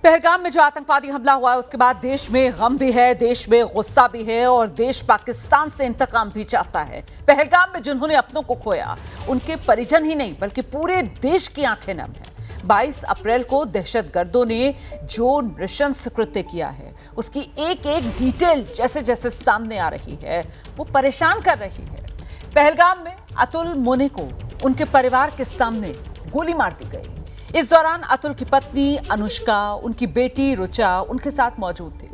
पहलगाम में जो आतंकवादी हमला हुआ है उसके बाद देश में गम भी है, देश में गुस्सा भी है और देश पाकिस्तान से इंतकाम भी चाहता है। पहलगाम में जिन्होंने अपनों को खोया उनके परिजन ही नहीं बल्कि पूरे देश की आंखें नम हैं। 22 अप्रैल को दहशतगर्दों ने जो नृशंस कृत्य किया है उसकी एक एक डिटेल जैसे जैसे सामने आ रही है वो परेशान कर रही है। पहलगाम में अतुल मोने को उनके परिवार के सामने गोली मार दी गई। इस दौरान अतुल की पत्नी अनुष्का, उनकी बेटी रुचा उनके साथ मौजूद थी।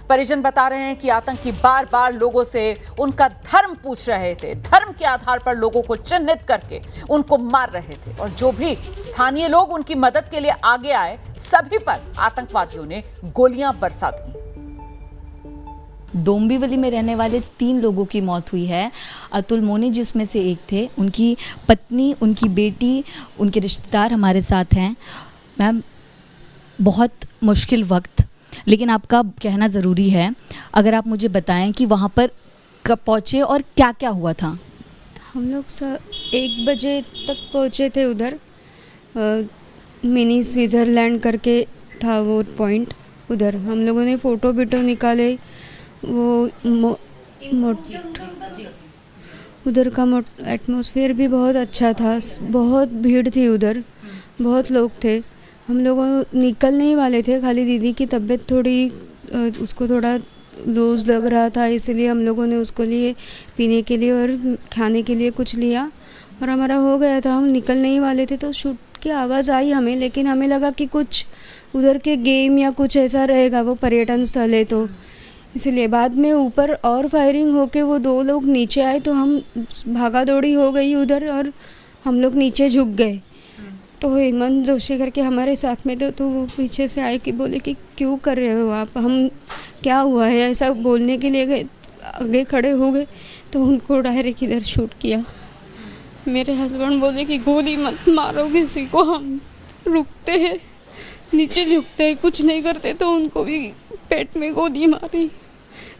परिजन बता रहे हैं कि आतंकी बार बार लोगों से उनका धर्म पूछ रहे थे, धर्म के आधार पर लोगों को चिन्हित करके उनको मार रहे थे और जो भी स्थानीय लोग उनकी मदद के लिए आगे आए सभी पर आतंकवादियों ने गोलियां बरसा दी। डोंबिवली में रहने वाले 3 लोगों की मौत हुई है। अतुल मोने जिसमें से एक थे, उनकी पत्नी, उनकी बेटी, उनके रिश्तेदार हमारे साथ हैं। मैम, बहुत मुश्किल वक्त, लेकिन आपका कहना ज़रूरी है। अगर आप मुझे बताएं कि वहाँ पर कब पहुँचे और क्या क्या हुआ था। हम लोग 1 बजे तक पहुँचे थे उधर। मिनी स्विट्ज़रलैंड करके था वो पॉइंट। उधर हम लोगों ने फ़ोटो बिटो निकाले। वो उधर का एटमॉस्फेयर भी बहुत अच्छा था, बहुत भीड़ थी उधर, बहुत लोग थे। हम लोग निकल नहीं वाले थे, खाली दीदी की तबीयत थोड़ी उसको थोड़ा लूज़ लग रहा था, इसलिए हम लोगों ने उसको लिए पीने के लिए और खाने के लिए कुछ लिया और हमारा हो गया था। हम निकल नहीं वाले थे तो शूट की आवाज़ आई हमें, लेकिन हमें लगा कि कुछ उधर के गेम या कुछ ऐसा रहेगा, वो पर्यटन स्थल है तो इसलिए। बाद में ऊपर और फायरिंग होके वो 2 लोग नीचे आए तो हम भागा दौड़ी हो गई उधर और हम लोग नीचे झुक गए। तो हेमंत जोशी करके हमारे साथ में थे, तो वो पीछे से आए कि बोले कि क्यों कर रहे हो आप, हम क्या हुआ है, ऐसा बोलने के लिए गए, आगे खड़े हो गए तो उनको डायरेक्ट इधर शूट किया। मेरे हस्बैंड बोले कि गोली मत मारो किसी को, हम रुकते हैं, नीचे झुकते हैं, कुछ नहीं करते, तो उनको भी पेट में गोली मारी।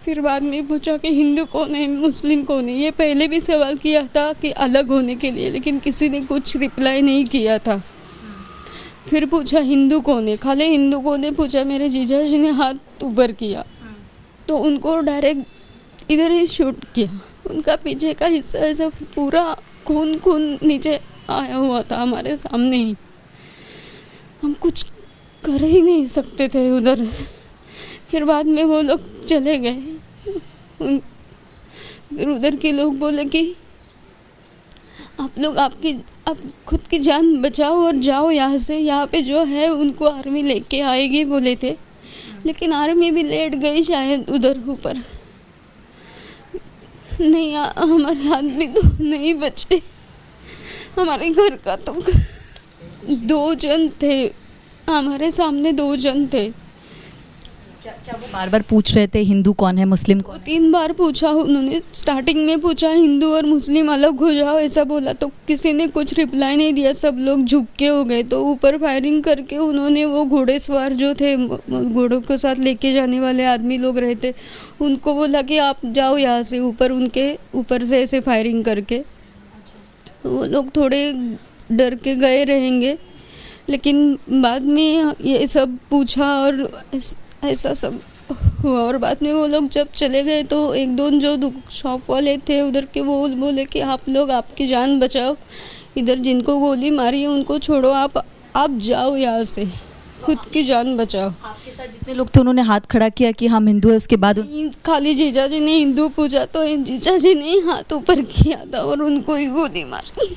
फिर बाद में पूछा कि हिंदू कौन है, मुस्लिम कौन है। ये पहले भी सवाल किया था कि अलग होने के लिए, लेकिन किसी ने कुछ रिप्लाई नहीं किया था। फिर पूछा हिंदू कौन है, खाली हिंदू कौन है पूछा। मेरे जीजा जी ने हाथ ऊपर किया तो उनको डायरेक्ट इधर ही शूट किया। उनका पीछे का हिस्सा ऐसा पूरा खून नीचे आया हुआ था हमारे सामने ही। हम कुछ कर ही नहीं सकते थे उधर। फिर बाद में वो लोग चले गए। फिर उधर के लोग बोले कि आप लोग आप खुद की जान बचाओ और जाओ यहाँ से, यहाँ पे जो है उनको आर्मी लेके आएगी बोले थे, लेकिन आर्मी भी लेट गई शायद उधर ऊपर। नहीं, हमारे आदमी तो नहीं बचे। हमारे घर का तो 2 जन थे, हमारे सामने 2 जन थे। क्या वो बार बार पूछ रहे थे हिंदू कौन है, मुस्लिम कौन है? 3 बार पूछा उन्होंने। स्टार्टिंग में पूछा हिंदू और मुस्लिम अलग हो जाओ ऐसा बोला, तो किसी ने कुछ रिप्लाई नहीं दिया, सब लोग झुक के हो गए। तो ऊपर फायरिंग करके उन्होंने वो घोड़ेसवार जो थे, घोड़ों के साथ लेके जाने वाले आदमी लोग रहते, उनको बोला कि आप जाओ यहाँ से ऊपर, उनके ऊपर से ऐसे फायरिंग करके। वो लोग थोड़े डर के गए रहेंगे, लेकिन बाद में ये सब पूछा और ऐसा सब हुआ। और बाद में वो लोग जब चले गए तो 1-2 जो शॉप वाले थे उधर के, वो बोले कि आप लोग आपकी जान बचाओ, इधर जिनको गोली मारी है उनको छोड़ो, आप जाओ यहाँ से, खुद की जान बचाओ। आपके साथ जितने लोग थे उन्होंने हाथ खड़ा किया कि हम हिंदू है, उसके बाद खाली जीजा जी ने हिंदू पूछा तो जीजा जी ने हाथ ऊपर किया था और उनको ही गोली मारी।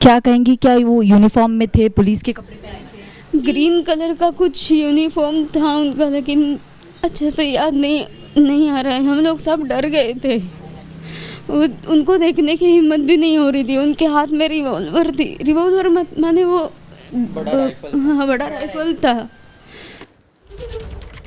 क्या कहेंगी, क्या वो यूनिफॉर्म में थे, पुलिस के कपड़े में आए थे? ग्रीन कलर का कुछ यूनिफॉर्म था उनका, लेकिन अच्छे से याद नहीं आ रहा है। हम लोग सब डर गए थे, उनको देखने की हिम्मत भी नहीं हो रही थी। उनके हाथ में रिवॉल्वर थी, रिवॉल्वर माने वो बड़ा राइफल था।